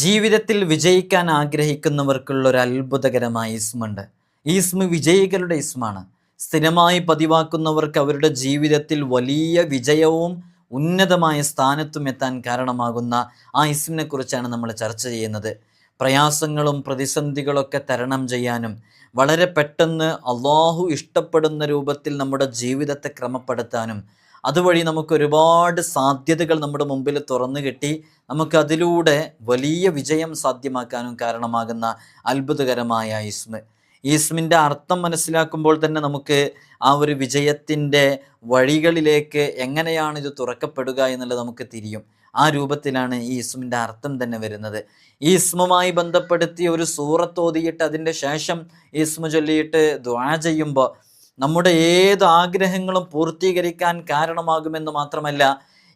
ജീവിതത്തിൽ വിജയിക്കാൻ ആഗ്രഹിക്കുന്നവർക്കുള്ള ഒരു അത്ഭുതകരമായ ഇസ്മുണ്ട്. ഈ ഇസ്മ വിജയികളുടെ ഇസ്മാണ്. സ്ഥിരമായി പതിവാക്കുന്നവർക്ക് അവരുടെ ജീവിതത്തിൽ വലിയ വിജയവും ഉന്നതമായ സ്ഥാനത്തും എത്താൻ കാരണമാകുന്ന ആ ഇസ്മിനെ കുറിച്ചാണ് നമ്മൾ ചർച്ച ചെയ്യുന്നത്. പ്രയാസങ്ങളും പ്രതിസന്ധികളൊക്കെ തരണം ചെയ്യാനും വളരെ പെട്ടെന്ന് അള്ളാഹു ഇഷ്ടപ്പെടുന്ന രൂപത്തിൽ നമ്മുടെ ജീവിതത്തെ ക്രമപ്പെടുത്താനും അതുവഴി നമുക്ക് ഒരുപാട് സാധ്യതകൾ നമ്മുടെ മുമ്പിൽ തുറന്നു കിട്ടി നമുക്കതിലൂടെ വലിയ വിജയം സാധ്യമാക്കാനും കാരണമാകുന്ന അത്ഭുതകരമായ ഇസ്മ. ഈ ഇസ്മിൻ്റെ അർത്ഥം മനസ്സിലാക്കുമ്പോൾ തന്നെ നമുക്ക് ആ ഒരു വിജയത്തിൻ്റെ വഴികളിലേക്ക് എങ്ങനെയാണ് ഇത് തുറക്കപ്പെടുക എന്നുള്ളത് നമുക്ക് തിരിയും. ആ രൂപത്തിലാണ് ഈ ഇസ്മിൻ്റെ അർത്ഥം തന്നെ വരുന്നത്. ഈ ഇസ്മുമായി ബന്ധപ്പെടുത്തി ഒരു സൂറത്ത് ഓതിയിട്ട് അതിൻ്റെ ശേഷം ഈ ഇസ്മു ചൊല്ലിയിട്ട് ദുആ ചെയ്യുമ്പോൾ നമ്മുടെ ഏത് ആഗ്രഹങ്ങളും പൂർത്തീകരിക്കാൻ കാരണമാകുമെന്ന് മാത്രമല്ല,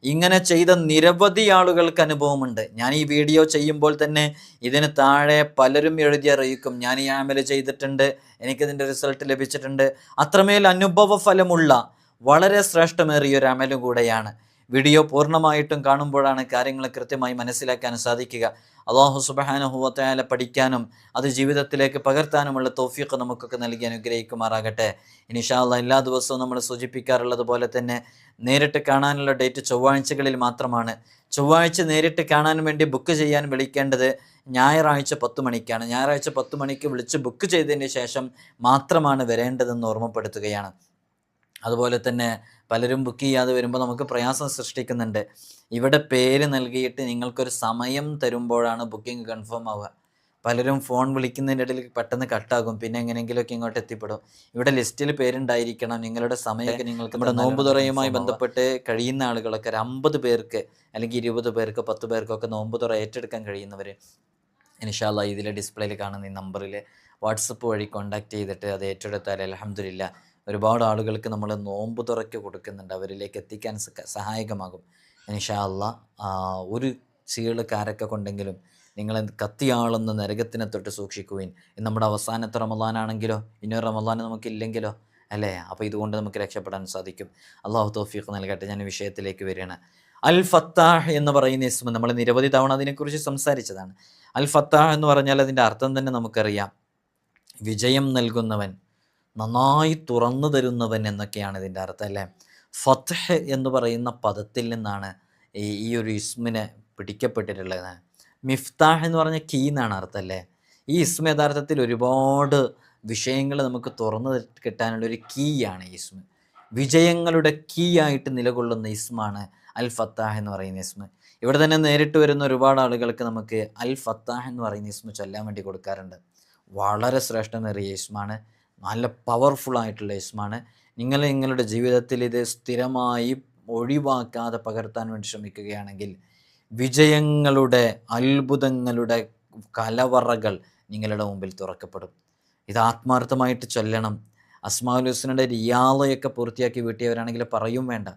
ഇങ്ങനെ ചെയ്ത നിരവധി ആളുകൾക്ക് അനുഭവമുണ്ട്. ഞാൻ ഈ വീഡിയോ ചെയ്യുമ്പോൾ തന്നെ ഇതിന് താഴെ പലരും എഴുതി അറിയിക്കും, ഞാൻ ഈ അമൽ ചെയ്തിട്ടുണ്ട്, എനിക്കിതിൻ്റെ റിസൾട്ട് ലഭിച്ചിട്ടുണ്ട്. അത്രമേൽ അനുഭവ ഫലമുള്ള വളരെ ശ്രേഷ്ഠമേറിയ ഒരു അമലും കൂടെയാണ്. വീഡിയോ പൂർണ്ണമായിട്ടും കാണുമ്പോഴാണ് കാര്യങ്ങൾ കൃത്യമായി മനസ്സിലാക്കാൻ സാധിക്കുക. അല്ലാഹു സുബ്ഹാനഹു വ തആല പഠിക്കാനും അത് ജീവിതത്തിലേക്ക് പകർത്താനുമുള്ള തൗഫീഖ് നമുക്കൊക്കെ നൽകി അനുഗ്രഹിക്കുമാറാകട്ടെ. ഇൻഷാ അല്ലാഹ് എല്ലാ ദിവസവും നമ്മൾ സൂചിപ്പിക്കാറുള്ളത് പോലെ തന്നെ നേരിട്ട് കാണാനുള്ള ഡേറ്റ് ചൊവ്വാഴ്ചകളിൽ മാത്രമാണ്. ചൊവ്വാഴ്ച നേരിട്ട് കാണാൻ വേണ്ടി ബുക്ക് ചെയ്യാൻ വിളിക്കേണ്ടത് ഞായറാഴ്ച 10 മണിക്കാണ്. ഞായറാഴ്ച 10 മണിക്ക് വിളിച്ച് ബുക്ക് ചെയ്തതിന് ശേഷം മാത്രമാണ് വരേണ്ടതെന്ന് ഓർമ്മപ്പെടുത്തുകയാണ്. അതുപോലെ തന്നെ പലരും ബുക്ക് ചെയ്യാതെ വരുമ്പോൾ നമുക്ക് പ്രയാസം സൃഷ്ടിക്കുന്നുണ്ട്. ഇവിടെ പേര് നൽകിയിട്ട് നിങ്ങൾക്കൊരു സമയം തരുമ്പോഴാണ് ബുക്കിംഗ് കൺഫേം ആവുക. പലരും ഫോൺ വിളിക്കുന്നതിൻ്റെ ഇടയിൽ പെട്ടെന്ന് കട്ടാകും, പിന്നെ എങ്ങനെയെങ്കിലുമൊക്കെ ഇങ്ങോട്ട് എത്തിപ്പെടും. ഇവിടെ ലിസ്റ്റിൽ പേരുണ്ടായിരിക്കണം. നിങ്ങളുടെ സമയമൊക്കെ നിങ്ങൾക്ക് നമ്മുടെ നോമ്പ് തുറയുമായി ബന്ധപ്പെട്ട് കഴിയുന്ന ആളുകളൊക്കെ ഒരു 50 പേർക്ക് അല്ലെങ്കിൽ 20 പേർക്ക് 10 പേർക്കൊക്കെ നോമ്പ് തുറ ഏറ്റെടുക്കാൻ കഴിയുന്നവർ ഇൻഷാ അല്ലാഹ് ഇതിലെ ഡിസ്പ്ലേയിൽ കാണുന്ന ഈ നമ്പറിൽ വാട്സപ്പ് വഴി കോൺടാക്ട് ചെയ്തിട്ട് അത് ഏറ്റെടുത്താൽ അൽഹംദുലില്ലാ ഒരുപാട് ആളുകൾക്ക് നമ്മൾ നോമ്പ് തുറയ്ക്ക് കൊടുക്കുന്നുണ്ട്. അവരിലേക്ക് എത്തിക്കാൻ സഹായകമാകും ഇൻഷാ അല്ലാഹ്. ഒരു ചീളുകാരൊക്കെ കൊണ്ടെങ്കിലും നിങ്ങൾ കത്തിയാളുന്ന നരകത്തിനെ തൊട്ട് സൂക്ഷിക്കുവിൻ. ഇത് നമ്മുടെ അവസാനത്തെ റമളാനാണെങ്കിലോ ഇനിയൊരു റമളാൻ നമുക്കില്ലെങ്കിലോ അല്ലേ? അപ്പോൾ ഇതുകൊണ്ട് നമുക്ക് രക്ഷപ്പെടാൻ സാധിക്കും. അള്ളാഹു തൗഫീഖ് നൽകട്ടെ. ഞാൻ വിഷയത്തിലേക്ക് വരികയാണ്. അൽ ഫത്താഹ് എന്ന് പറയുന്ന ഇസ്മ നമ്മൾ നിരവധി തവണ അതിനെക്കുറിച്ച് സംസാരിച്ചതാണ്. അൽ ഫത്താഹ് എന്ന് പറഞ്ഞാൽ അതിൻ്റെ അർത്ഥം തന്നെ നമുക്കറിയാം. വിജയം നൽകുന്നവൻ, നന്നായി തുറന്നു തരുന്നവൻ എന്നൊക്കെയാണ് ഇതിൻ്റെ അർത്ഥം അല്ലേ? ഫത്ഹ് എന്ന് പറയുന്ന പദത്തിൽ നിന്നാണ് ഈ ഒരു ഇസ്മിനെ പിടിക്കപ്പെട്ടിട്ടുള്ളത്. മിഫ്താഹ് എന്ന് പറഞ്ഞ കീ എന്നാണ് അർത്ഥം അല്ലേ? ഈ ഇസ്മ യഥാർത്ഥത്തിൽ ഒരുപാട് വിഷയങ്ങൾ നമുക്ക് തുറന്നു കിട്ടാനുള്ളൊരു കീയാണ് ഈ ഇസ്മ. വിജയങ്ങളുടെ കീ ആയിട്ട് നിലകൊള്ളുന്ന ഇസ്മാണ് അൽ ഫത്താഹ് എന്ന് പറയുന്ന ഇസ്മ. ഇവിടെ തന്നെ നേരിട്ട് വരുന്ന ഒരുപാട് ആളുകൾക്ക് നമുക്ക് അൽ ഫത്താഹ് എന്ന് പറയുന്ന ഇസ്മ ചൊല്ലാൻ വേണ്ടി കൊടുക്കാറുണ്ട്. വളരെ ശ്രേഷ്ഠമേറിയ ഇസ്മാണ്, നല്ല പവർഫുള്ളായിട്ടുള്ള ഇസ്മാണ്. നിങ്ങൾ നിങ്ങളുടെ ജീവിതത്തിൽ ഇത് സ്ഥിരമായി ഒഴിവാക്കാതെ പകർത്താൻ വേണ്ടി ശ്രമിക്കുകയാണെങ്കിൽ വിജയങ്ങളുടെ അത്ഭുതങ്ങളുടെ കലവറകൾ നിങ്ങളുടെ മുമ്പിൽ തുറക്കപ്പെടും. ഇത് ആത്മാർത്ഥമായിട്ട് ചൊല്ലണം. അസ്മാഉൽ ഹുസ്നയുടെ റിയാളയൊക്കെ പൂർത്തിയാക്കി വീട്ടിയവരാണെങ്കിൽ പറയും വേണ്ട.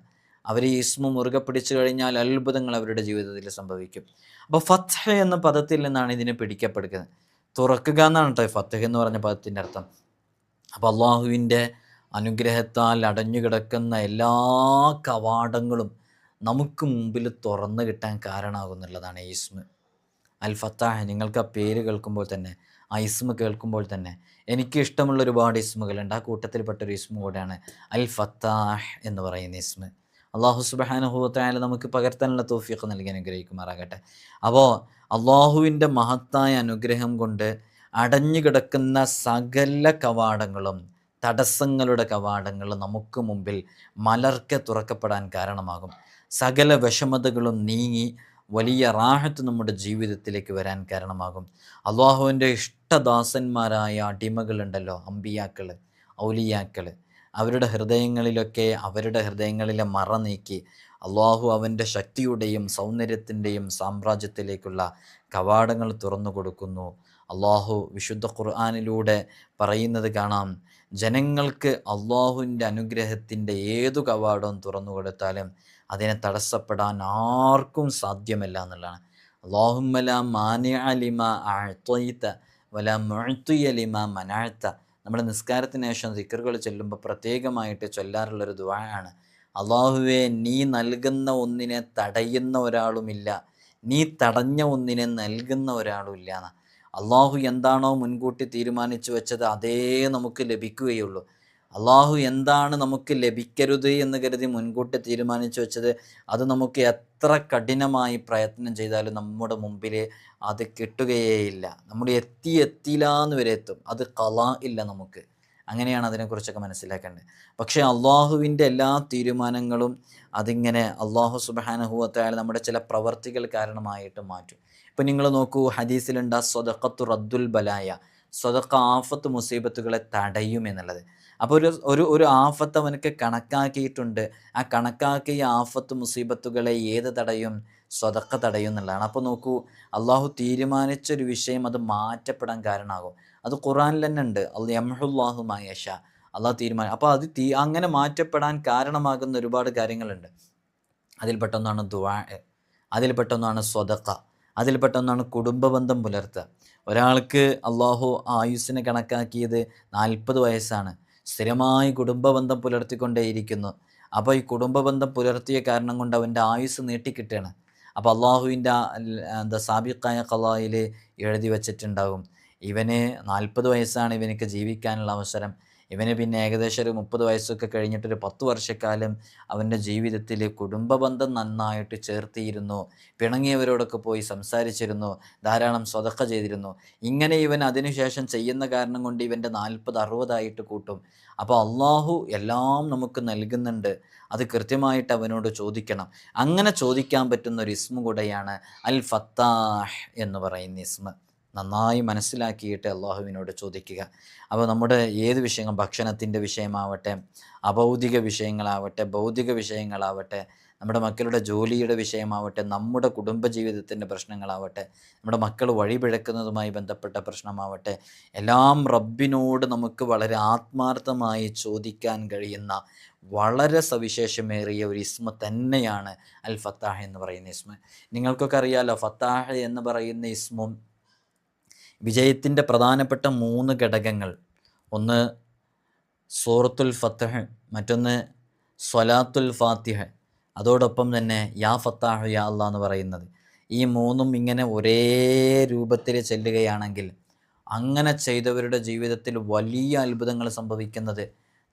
അവർ ഈ ഇസ്മ മുറുകെ പിടിച്ചു കഴിഞ്ഞാൽ അത്ഭുതങ്ങൾ അവരുടെ ജീവിതത്തിൽ സംഭവിക്കും. അപ്പോൾ ഫത്ഹ് എന്ന പദത്തിൽ നിന്നാണ് ഇതിനെ പിടിക്കപ്പെടുന്നത്. തുറക്കുക എന്നാണ് കേട്ടോ ഫത്ഹ് എന്ന് പറഞ്ഞ പദത്തിൻ്റെ അർത്ഥം. അപ്പോൾ അള്ളാഹുവിൻ്റെ അനുഗ്രഹത്താൽ അടഞ്ഞു കിടക്കുന്ന എല്ലാ കവാടങ്ങളും നമുക്ക് മുമ്പിൽ തുറന്നു കിട്ടാൻ കാരണമാകുന്നുള്ളതാണ് ഈ ഇസ്മ അൽ ഫത്താഹ്. നിങ്ങൾക്ക് ആ പേര് കേൾക്കുമ്പോൾ തന്നെ, ആ ഇസ്മ കേൾക്കുമ്പോൾ തന്നെ എനിക്ക് ഇഷ്ടമുള്ള ഒരുപാട് ഇസ്മുകളുണ്ട്. ആ കൂട്ടത്തിൽപ്പെട്ടൊരു ഇസ്മ കൂടെയാണ് അൽ ഫത്താഹ് എന്ന് പറയുന്ന ഇസ്മ. അള്ളാഹു സുബ്ഹാനഹു വ തആല നമുക്ക് പകർത്താനുള്ള തൗഫീഖ് നൽകി അനുഗ്രഹിക്കുമാറാകട്ടെ. അപ്പോൾ അള്ളാഹുവിൻ്റെ മഹത്തായ അനുഗ്രഹം കൊണ്ട് അടഞ്ഞു കിടക്കുന്ന സകല കവാടങ്ങളും, തടസ്സങ്ങളുടെ കവാടങ്ങൾ നമുക്ക് മുമ്പിൽ മലർക്കെ തുറക്കപ്പെടാൻ കാരണമാകും. സകല വിഷമതകളും നീങ്ങി വലിയ റാഹത്ത് നമ്മുടെ ജീവിതത്തിലേക്ക് വരാൻ കാരണമാകും. അള്ളാഹുവിൻ്റെ ഇഷ്ടദാസന്മാരായ അടിമകളുണ്ടല്ലോ, അമ്പിയാക്കൾ, ഔലിയാക്കൾ, അവരുടെ ഹൃദയങ്ങളിലെ മറ നീക്കി അള്ളാഹു അവൻ്റെ ശക്തിയുടെയും സൗന്ദര്യത്തിൻ്റെയും സാമ്രാജ്യത്തിലേക്കുള്ള കവാടങ്ങൾ തുറന്നു കൊടുക്കുന്നു. അള്ളാഹു വിശുദ്ധ ഖുർആനിലൂടെ പറയുന്നത് കാണാം, ജനങ്ങൾക്ക് അള്ളാഹുവിൻ്റെ അനുഗ്രഹത്തിൻ്റെ ഏതു കവാടവും തുറന്നു കൊടുത്താലും അതിനെ തടസ്സപ്പെടാൻ ആർക്കും സാധ്യമല്ല എന്നുള്ളതാണ്. അല്ലാഹുമ്മ ലാ മാനിഅ ലിമാ അഅ്തൈത വലാ മുഅ്തിയ ലിമാ മനഅ്ത. നമ്മുടെ നിസ്കാരത്തിന് ശേഷം ദിക്റുകൾ ചൊല്ലുമ്പോൾ പ്രത്യേകമായിട്ട് ചൊല്ലാറുള്ളൊരു ദുആ ആണ്. അള്ളാഹുവേ, നീ നൽകുന്ന ഒന്നിനെ തടയുന്ന ഒരാളുമില്ല, നീ തടഞ്ഞ ഒന്നിനെ നൽകുന്ന ഒരാളും ഇല്ലാന്ന്. അള്ളാഹു എന്താണോ മുൻകൂട്ടി തീരുമാനിച്ചു വെച്ചത് അതേ നമുക്ക് ലഭിക്കുകയുള്ളൂ. അള്ളാഹു എന്താണ് നമുക്ക് ലഭിക്കരുത് എന്ന് കരുതി മുൻകൂട്ടി തീരുമാനിച്ചു വെച്ചത് അത് നമുക്ക് എത്ര കഠിനമായി പ്രയത്നം ചെയ്താലും നമ്മുടെ മുമ്പിൽ അത് കിട്ടുകയേയില്ല. നമ്മൾ എത്തിയില്ലാന്ന് വരെ എത്തും, അത് ഖളാ ഇല്ല നമുക്ക്. അങ്ങനെയാണ് അതിനെക്കുറിച്ചൊക്കെ മനസ്സിലാക്കേണ്ടത്. പക്ഷേ അള്ളാഹുവിൻ്റെ എല്ലാ തീരുമാനങ്ങളും അതിങ്ങനെ അള്ളാഹു സുബ്ഹാനഹു വ തആല നമ്മുടെ ചില പ്രവർത്തികൾ കാരണമായിട്ട് മാറ്റും. ഇപ്പം നിങ്ങൾ നോക്കൂ, ഹദീസിലുണ്ട് സ്വദഖത്തു റദ്ദുൽ ബലായ, സ്വദഖ ആഫത്ത് മുസീബത്തുകളെ തടയും എന്നുള്ളത്. അപ്പോൾ ഒരു ആഫത്ത് അവനക്ക് കണക്കാക്കിയിട്ടുണ്ട്. ആ കണക്കാക്കിയ ആഫത്ത് മുസീബത്തുകളെ ഏത് തടയും? സ്വതക്ക തടയും എന്നുള്ളതാണ്. അപ്പോൾ നോക്കൂ, അള്ളാഹു തീരുമാനിച്ചൊരു വിഷയം അത് മാറ്റപ്പെടാൻ കാരണമാകും. അത് ഖുറാനിൽ തന്നെ ഉണ്ട്, യംഹുല്ലാഹു മാ യശാ, അള്ളാഹു തീരുമാനം. അപ്പോൾ അത് അങ്ങനെ മാറ്റപ്പെടാൻ കാരണമാകുന്ന ഒരുപാട് കാര്യങ്ങളുണ്ട്. അതിൽപ്പെട്ടൊന്നാണ് ദുആ, അതിൽപ്പെട്ടൊന്നാണ് സ്വതക്ക, അതിൽപ്പെട്ടൊന്നാണ് കുടുംബബന്ധം പുലർത്തുക. ഒരാൾക്ക് അള്ളാഹു ആയുസ്സിനെ കണക്കാക്കിയത് 40 വയസ്സാണ്, സ്ഥിരമായി കുടുംബബന്ധം പുലർത്തിക്കൊണ്ടേയിരിക്കുന്നു. അപ്പോൾ ഈ കുടുംബബന്ധം പുലർത്തിയ കാരണം കൊണ്ട് അവൻ്റെ ആയുസ് നീട്ടിക്കിട്ടുകയാണ്. അപ്പോൾ അള്ളാഹുവിൻ്റെ സാബിഖായ ഖളായിൽ എഴുതി വച്ചിട്ടുണ്ടാകും, ഇവന് 40 വയസ്സാണ് ഇവനക്ക് ജീവിക്കാനുള്ള അവസരം. ഇവന് പിന്നെ ഏകദേശം ഒരു 30 വയസ്സൊക്കെ കഴിഞ്ഞിട്ടൊരു 10 വർഷക്കാലം അവൻ്റെ ജീവിതത്തിൽ കുടുംബബന്ധം നന്നായിട്ട് ചേർത്തിയിരുന്നു, പിണങ്ങിയവരോടൊക്കെ പോയി സംസാരിച്ചിരുന്നു, ധാരാളം സ്വതക്ക ചെയ്തിരുന്നു. ഇങ്ങനെ ഇവൻ അതിനുശേഷം ചെയ്യുന്ന കാരണം കൊണ്ട് ഇവൻ്റെ 40-60 ആയിട്ട് കൂട്ടും. അപ്പോൾ അള്ളാഹു എല്ലാം നമുക്ക് നൽകുന്നുണ്ട്, അത് കൃത്യമായിട്ട് അവനോട് ചോദിക്കണം. അങ്ങനെ ചോദിക്കാൻ പറ്റുന്ന ഒരു ഇസ്മ കൂടെയാണ് അൽ ഫത്താഹ് എന്ന് പറയുന്ന ഇസ്മ. നന്നായി മനസ്സിലാക്കിയിട്ട് അള്ളാഹുവിനോട് ചോദിക്കുക. അപ്പോൾ നമ്മുടെ ഏത് വിഷയങ്ങൾ, ഭക്ഷണത്തിൻ്റെ വിഷയമാവട്ടെ, അഭൗതിക വിഷയങ്ങളാവട്ടെ, ഭൗതിക വിഷയങ്ങളാവട്ടെ, നമ്മുടെ മക്കളുടെ ജോലിയുടെ വിഷയമാവട്ടെ, നമ്മുടെ കുടുംബജീവിതത്തിൻ്റെ പ്രശ്നങ്ങളാവട്ടെ, നമ്മുടെ മക്കൾ വഴിപിഴക്കുന്നതുമായി ബന്ധപ്പെട്ട പ്രശ്നമാവട്ടെ, എല്ലാം റബ്ബിനോട് നമുക്ക് വളരെ ആത്മാർത്ഥമായി ചോദിക്കാൻ കഴിയുന്ന വളരെ സവിശേഷമേറിയ ഒരു ഇസ്മ തന്നെയാണ് അൽ ഫത്താഹ് എന്ന് പറയുന്ന ഇസ്മ. നിങ്ങൾക്കൊക്കെ അറിയാലോ, ഫത്താഹ് എന്ന് പറയുന്ന ഇസ്മും വിജയത്തിൻ്റെ പ്രധാനപ്പെട്ട 3 ഘടകങ്ങൾ, ഒന്ന് സൂറത്തുൽ ഫത്ഹ്, മറ്റൊന്ന് സ്വലാത്തുൽ ഫാത്തിഹ, അതോടൊപ്പം തന്നെ യാ ഫത്താഹു യാ അല്ലാ എന്ന് പറയുന്നത്. ഈ 3ഉം ഇങ്ങനെ ഒരേ രൂപത്തിൽ ചെല്ലുകയാണെങ്കിൽ അങ്ങനെ ചെയ്തവരുടെ ജീവിതത്തിൽ വലിയ അത്ഭുതങ്ങൾ സംഭവിക്കുന്നത്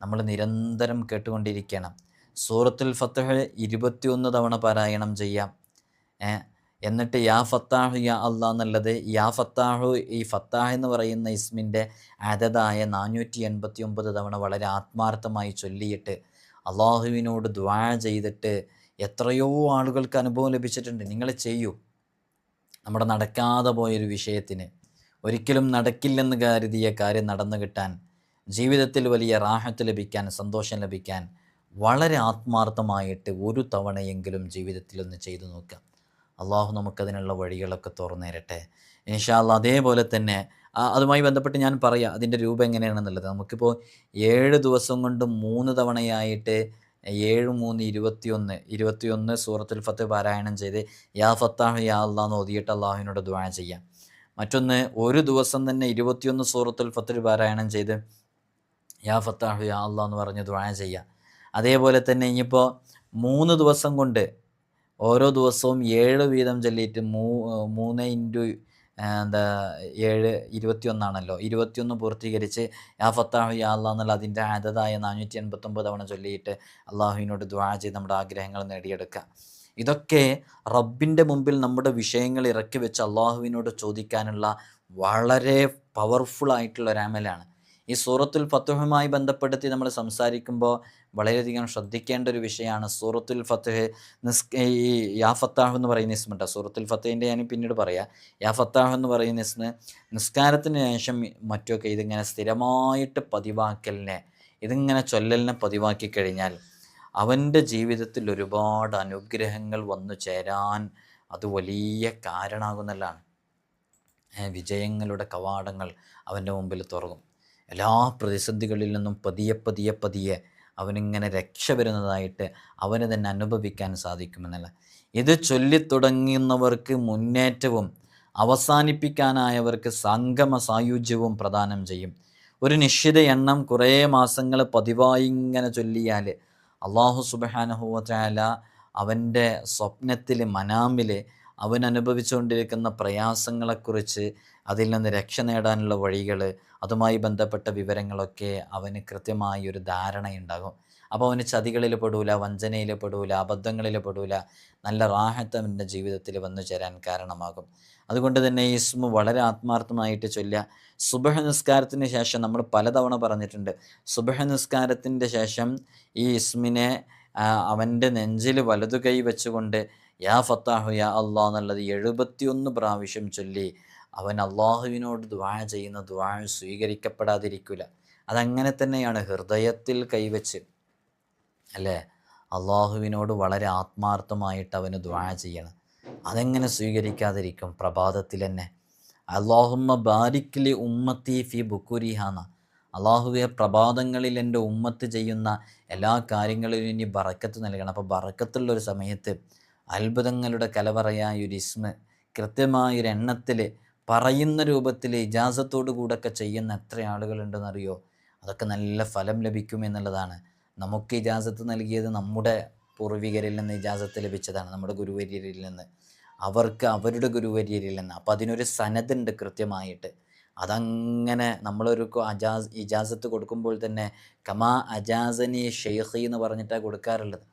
നമ്മൾ നിരന്തരം കേട്ടുകൊണ്ടിരിക്കണം. സൂറത്തുൽ ഫത്ഹ് 21 തവണ പാരായണം ചെയ്യാം. എന്നിട്ട് യാ ഫത്താഹു യാ അല്ലാ എന്നുള്ളത്, യാ ഫത്താഹു, ഈ ഫത്താഹ് എന്ന് പറയുന്ന ഇസ്മിൻ്റെ അതതായ 489 തവണ വളരെ ആത്മാർത്ഥമായി ചൊല്ലിയിട്ട് അള്ളാഹുവിനോട് ദുആ ചെയ്തിട്ട് എത്രയോ ആളുകൾക്ക് അനുഭവം ലഭിച്ചിട്ടുണ്ട്. നിങ്ങൾ ചെയ്യൂ. നമ്മുടെ നടക്കാതെ പോയൊരു വിഷയത്തിന്, ഒരിക്കലും നടക്കില്ലെന്ന് കരുതിയ കാര്യം നടന്നു കിട്ടാൻ, ജീവിതത്തിൽ വലിയ റാഹത്ത് ലഭിക്കാൻ, സന്തോഷം ലഭിക്കാൻ വളരെ ആത്മാർത്ഥമായിട്ട് ഒരു തവണയെങ്കിലും ജീവിതത്തിലൊന്ന് ചെയ്തു നോക്കുക. അള്ളാഹു നമുക്കതിനുള്ള വഴികളൊക്കെ തുറന്നു തരട്ടെ ഇൻഷാ അല്ലാഹ്. അതേപോലെ തന്നെ അതുമായി ബന്ധപ്പെട്ട് ഞാൻ പറയാം അതിൻ്റെ രൂപം എങ്ങനെയാണെന്നുള്ളത്. നമുക്കിപ്പോൾ 7 ദിവസം കൊണ്ട് 3 തവണയായിട്ട് 7, 3, 21 സൂറത്തുൽ ഫത്ഹ് പാരായണം ചെയ്ത് യാ ഫത്താഹ് യാ അല്ലാ എന്ന് ഓതിയിട്ട് അള്ളാഹുവിനോട് ദുആ ചെയ്യാം. മറ്റൊന്ന്, ഒരു ദിവസം തന്നെ 21 സൂറത്തുൽ ഫത്ഹ് പാരായണം ചെയ്ത് യാ ഫത്താഹു യാ അല്ലാ എന്ന് പറഞ്ഞ് ദുആ ചെയ്യാം. അതേപോലെ തന്നെ ഇനിയിപ്പോൾ 3 ദിവസം കൊണ്ട് ഓരോ ദിവസവും 7 വീതം ചൊല്ലിയിട്ട് 3 ഇൻറ്റു 7 21 21 പൂർത്തീകരിച്ച് യാ ഫത്താഹു യാ അല്ലാ എന്നുള്ള അതിൻ്റെ അതതായ 489 തവണ ചൊല്ലിയിട്ട് അള്ളാഹുവിനോട് ദുആ ചെയ്ത് നമ്മുടെ ആഗ്രഹങ്ങൾ നേടിയെടുക്കുക. ഇതൊക്കെ റബ്ബിൻ്റെ മുമ്പിൽ നമ്മുടെ വിഷയങ്ങൾ ഇറക്കി വെച്ച് അള്ളാഹുവിനോട് ചോദിക്കാനുള്ള വളരെ പവർഫുൾ ആയിട്ടുള്ള ഒരു അമലാണ്. ഈ സൂറത്തുൽ ഫത്ഹുമായി ബന്ധപ്പെടുത്തി നമ്മൾ സംസാരിക്കുമ്പോൾ വളരെയധികം ശ്രദ്ധിക്കേണ്ട ഒരു വിഷയമാണ് സൂറത്തുൽ ഫത്ഹ്. ഈ യാ ഫത്താഹ് എന്ന് പറയുന്ന ഇസ്മുണ്ട്, സൂറത്തുൽ ഫത്ഹിൻ്റെ ഞാൻ പിന്നീട് പറയാം. യാ ഫത്താഹ് എന്ന് പറയുന്ന ഇസ്മ് നിസ്കാരത്തിന് ശേഷം മറ്റൊക്കെ ഇതിങ്ങനെ സ്ഥിരമായിട്ട് പതിവാക്കലിനെ, ഇതിങ്ങനെ ചൊല്ലലിനെ പതിവാക്കി കഴിഞ്ഞാൽ അവൻ്റെ ജീവിതത്തിൽ ഒരുപാട് അനുഗ്രഹങ്ങൾ വന്നു ചേരാൻ അത് വലിയ കാരണമാകുന്നതാണ്. വിജയങ്ങളുടെ കവാടങ്ങൾ അവൻ്റെ മുമ്പിൽ തുറക്കും. എല്ലാ പ്രതിസന്ധികളിൽ നിന്നും പതിയെ അവനിങ്ങനെ രക്ഷ വരുന്നതായിട്ട് അവന് തന്നെ അനുഭവിക്കാൻ സാധിക്കുമെന്നല്ല. ഇത് ചൊല്ലിത്തുടങ്ങുന്നവർക്ക് മുന്നേറ്റവും അവസാനിപ്പിക്കാനായവർക്ക് സംഗമ സായുജ്യവും പ്രദാനം ചെയ്യും. ഒരു നിശ്ചിത എണ്ണം കുറേ മാസങ്ങൾ പതിവായി ഇങ്ങനെ ചൊല്ലിയാൽ അള്ളാഹു സുബ്ഹാനഹു വ തആല അവൻ്റെ സ്വപ്നത്തിൽ, മനാമിൽ അവൻ അനുഭവിച്ചുകൊണ്ടിരിക്കുന്ന പ്രയാസങ്ങളെക്കുറിച്ച്, അതിൽ നിന്ന് രക്ഷ നേടാനുള്ള വഴികൾ, അതുമായി ബന്ധപ്പെട്ട വിവരങ്ങളൊക്കെ അവന് കൃത്യമായി ഒരു ധാരണയുണ്ടാകും. അപ്പോൾ അവന് ചതികളിൽ പെടൂല, വഞ്ചനയിൽ പെടൂല, അബദ്ധങ്ങളിൽ പെടൂല. നല്ല റാഹത്ത് അവൻ്റെ ജീവിതത്തിൽ വന്നു ചേരാൻ കാരണമാകും. അതുകൊണ്ട് തന്നെ ഈ ഇസ്മ വളരെ ആത്മാർത്ഥമായിട്ട് ചൊല്ലുക. സുബഹ് നിസ്കാരത്തിന് ശേഷം നമ്മൾ പലതവണ പറഞ്ഞിട്ടുണ്ട്, സുബഹ് നിസ്കാരത്തിൻ്റെ ശേഷം ഈ ഇസ്മിനെ അവൻ്റെ നെഞ്ചിൽ വലതു കൈ വെച്ചുകൊണ്ട് യാ ഫത്താഹു യാ അള്ളാഹ് എന്നുള്ളത് 71 പ്രാവശ്യം ചൊല്ലി അവൻ അള്ളാഹുവിനോട് ദുആ ചെയ്യുന്ന ദുആ സ്വീകരിക്കപ്പെടാതിരിക്കില്ല. അതങ്ങനെ തന്നെയാണ്, ഹൃദയത്തിൽ കൈവച്ച് അല്ലേ അള്ളാഹുവിനോട് വളരെ ആത്മാർത്ഥമായിട്ട് അവന് ദുആ ചെയ്യണം. അതെങ്ങനെ സ്വീകരിക്കാതിരിക്കും? പ്രഭാതത്തിൽ തന്നെ അല്ലാഹുമ്മ ബാരിക് ലി ഉമ്മത്തി ഫി ബുക്കുരിഹാന, അള്ളാഹുവെ പ്രഭാതങ്ങളിൽ എൻ്റെ ഉമ്മത്ത് ചെയ്യുന്ന എല്ലാ കാര്യങ്ങളിലും ഇനി ബറക്കത്ത് നൽകണം. അപ്പോൾ ബറക്കത്തുള്ളൊരു സമയത്ത് അത്ഭുതങ്ങളുടെ കലവറയായ ഒരു ഇസ്മ കൃത്യമായൊരു എണ്ണത്തിൽ പറയുന്ന രൂപത്തിൽ ഇജാസത്തോടു കൂടെയൊക്കെ ചെയ്യുന്ന എത്ര ആളുകളുണ്ടെന്നറിയോ? അതൊക്കെ നല്ല ഫലം ലഭിക്കും എന്നുള്ളതാണ്. നമുക്ക് ഇജാസത്ത് നൽകിയത് നമ്മുടെ പൂർവികരിൽ നിന്ന് ഇജാസത്ത് ലഭിച്ചതാണ്, നമ്മുടെ ഗുരുവര്യരിൽ നിന്ന്, അവർക്ക് അവരുടെ ഗുരുവര്യരിൽ നിന്ന്. അപ്പോൾ അതിനൊരു സനതുണ്ട് കൃത്യമായിട്ട്. അതങ്ങനെ നമ്മളൊരു ഇജാസത്ത് കൊടുക്കുമ്പോൾ തന്നെ കമാ അജാസനി ഷെയ്ഖി എന്ന് പറഞ്ഞിട്ടാണ് കൊടുക്കാറുള്ളത്.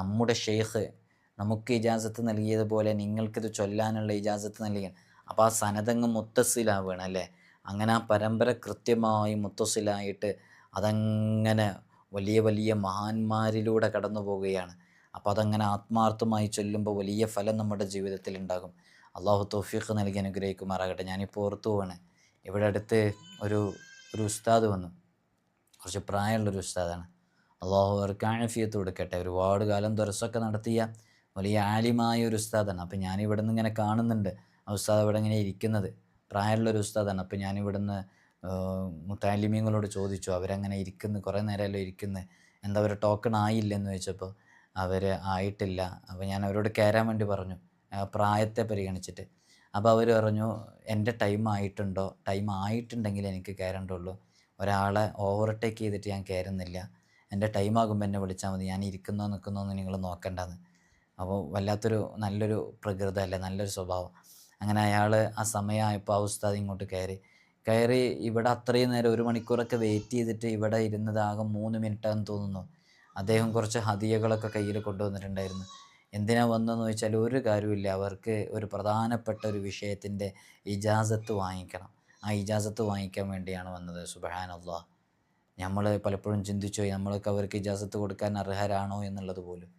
നമ്മുടെ ഷെയ്ഖ് നമുക്ക് ഇജാസത്ത് നൽകിയതുപോലെ നിങ്ങൾക്കിത് ചൊല്ലാനുള്ള ഇജാസത്ത് നൽകിയാണ്. അപ്പോൾ ആ സനതങ്ങ് മുത്തസിലാവുകയാണ് അല്ലേ. അങ്ങനെ ആ പരമ്പര കൃത്യമായി മുത്തസിലായിട്ട് അതങ്ങനെ വലിയ വലിയ മഹാന്മാരിലൂടെ കടന്നു പോവുകയാണ്. അപ്പോൾ അതങ്ങനെ ആത്മാർത്ഥമായി ചൊല്ലുമ്പോൾ വലിയ ഫലം നമ്മുടെ ജീവിതത്തിൽ ഉണ്ടാകും. അള്ളാഹു തൗഫീഖ് നൽകി അനുഗ്രഹിക്കുമാറാകട്ടെ. ഞാനിപ്പോൾ ഓർത്തു പോവാണ്, ഇവിടെ അടുത്ത് ഒരു ഉസ്താദ് വന്നു, കുറച്ച് പ്രായമുള്ളൊരു ഉസ്താദാണ്. അള്ളാഹു അവർക്ക് ആഫിയത്ത് കൊടുക്കട്ടെ. ഒരുപാട് കാലം ദർസൊക്കെ നടത്തിയ വലിയ ആലിമായ ഒരു ഉസ്താദാണ്. അപ്പോൾ ഞാനിവിടെ നിന്ന് ഇങ്ങനെ കാണുന്നുണ്ട് ആ ഉസ്താദ് ഇവിടെ ഇങ്ങനെ ഇരിക്കുന്നത്, പ്രായമുള്ളൊരു ഉസ്താദാണ്. അപ്പോൾ ഞാനിവിടുന്ന് മുത്താലിമീങ്ങളോട് ചോദിച്ചു, അവരങ്ങനെ ഇരിക്കുന്നു, കുറേ നേരമല്ലോ ഇരിക്കുന്നത്, എന്താ അവർ ടോക്കൺ ആയില്ലെന്ന് ചോദിച്ചപ്പോൾ അവർ ആയിട്ടില്ല. അപ്പോൾ ഞാൻ അവരോട് കയറാൻ വേണ്ടി പറഞ്ഞു, പ്രായത്തെ പരിഗണിച്ചിട്ട്. അപ്പോൾ അവർ പറഞ്ഞു, എൻ്റെ ടൈം ആയിട്ടുണ്ടോ, ടൈം ആയിട്ടുണ്ടെങ്കിൽ എനിക്ക് കയറേണ്ടുള്ളൂ, ഒരാളെ ഓവർടേക്ക് ചെയ്തിട്ട് ഞാൻ കയറുന്നില്ല, എൻ്റെ ടൈം ആകുമ്പോൾ എന്നെ വിളിച്ചാൽ മതി, ഞാൻ ഇരിക്കുന്നോ നിൽക്കുന്നോ എന്ന് നിങ്ങൾ നോക്കണ്ടെന്ന്. അപ്പോൾ വല്ലാത്തൊരു നല്ലൊരു പ്രകൃതമല്ലേ, നല്ലൊരു സ്വഭാവം. അങ്ങനെ അയാൾ ആ സമയമായപ്പോൾ ആ ഉസ്താദ് ഇങ്ങോട്ട് കയറി ഇവിടെ അത്രയും നേരം 1 മണിക്കൂറൊക്കെ വെയിറ്റ് ചെയ്തിട്ട് ഇവിടെ ഇരുന്നത് ആകെ 3 മിനിറ്റാണെന്ന് തോന്നുന്നു. അദ്ദേഹം കുറച്ച് ഹദിയകളൊക്കെ കയ്യിൽ കൊണ്ടുവന്നിട്ടുണ്ടായിരുന്നു. എന്തിനാ വന്നതെന്ന് ചോദിച്ചാൽ ഒരു കാര്യമില്ല, അവർക്ക് ഒരു പ്രധാനപ്പെട്ട ഒരു വിഷയത്തിൻ്റെ ഇജാസത്ത് വാങ്ങിക്കണം. ആ ഇജാസത്ത് വാങ്ങിക്കാൻ വേണ്ടിയാണ് വന്നത്. സുബ്ഹാനല്ലാഹ്, നമ്മൾ പലപ്പോഴും ചിന്തിച്ചു പോയി, നമ്മളൊക്കെ അവർക്ക് ഇജാസത്ത് കൊടുക്കാൻ അർഹരാണോ എന്നുള്ളത് പോലും.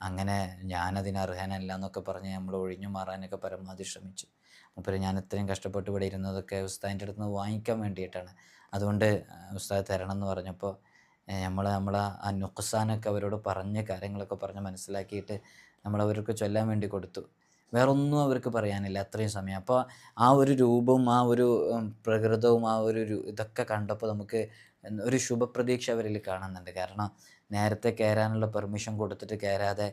അങ്ങനെ ഞാനതിന് അർഹനല്ല എന്നൊക്കെ പറഞ്ഞ് നമ്മൾ ഒഴിഞ്ഞു മാറാനൊക്കെ പരമാവധി ശ്രമിച്ചു. മൂപ്പര് ഞാൻ ഇത്രയും കഷ്ടപ്പെട്ട് ഇവിടെ ഇരുന്നതൊക്കെ ഉസ്താദിൻ്റെ അടുത്ത് നിന്ന് വാങ്ങിക്കാൻ വേണ്ടിയിട്ടാണ്, അതുകൊണ്ട് ഉസ്താദ് തരണം എന്ന് പറഞ്ഞപ്പോൾ നമ്മളെ ആ നുക്സാനൊക്കെ അവരോട് പറഞ്ഞ കാര്യങ്ങളൊക്കെ പറഞ്ഞ് മനസ്സിലാക്കിയിട്ട് നമ്മളവർക്ക് ചൊല്ലാൻ വേണ്ടി കൊടുത്തു. വേറൊന്നും അവർക്ക് പറയാനില്ല അത്രയും സമയം. അപ്പോൾ ആ ഒരു രൂപവും ആ ഒരു പ്രകൃതവും ആ ഒരു ഇതൊക്കെ കണ്ടപ്പോൾ നമുക്ക് ഒരു ശുഭപ്രതീക്ഷ അവരിൽ കാണുന്നുണ്ട്. കാരണം നേരത്തെ കയറാനുള്ള പെർമിഷൻ കൊടുത്തിട്ട് കയറാതെ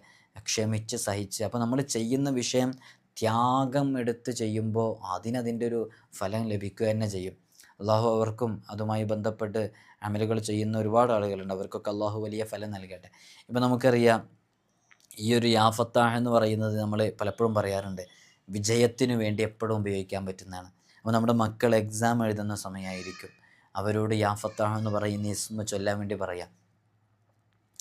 ക്ഷമിച്ച് സഹിച്ച്, അപ്പോൾ നമ്മൾ ചെയ്യുന്ന വിഷയം ത്യാഗം എടുത്ത് ചെയ്യുമ്പോൾ അതിൻ്റെ ഒരു ഫലം ലഭിക്കുക തന്നെ ചെയ്യും. അള്ളാഹു അവർക്കും അതുമായി ബന്ധപ്പെട്ട് അമലുകൾ ചെയ്യുന്ന ഒരുപാട് ആളുകളുണ്ട്, അവർക്കൊക്കെ അള്ളാഹു വലിയ ഫലം നൽകട്ടെ. ഇപ്പം നമുക്കറിയാം, ഈ ഒരു യാ ഫത്താഹ് എന്ന് പറയുന്നത് നമ്മൾ പലപ്പോഴും പറയാറുണ്ട്, വിജയത്തിനു വേണ്ടി എപ്പോഴും ഉപയോഗിക്കാൻ പറ്റുന്നതാണ്. അപ്പോൾ നമ്മുടെ മക്കൾ എക്സാം എഴുതുന്ന സമയമായിരിക്കും, അവരോട് യാ ഫത്താഹ് എന്ന് പറയുന്ന ഇസ്മ ചൊല്ലാൻ വേണ്ടി പറയാം.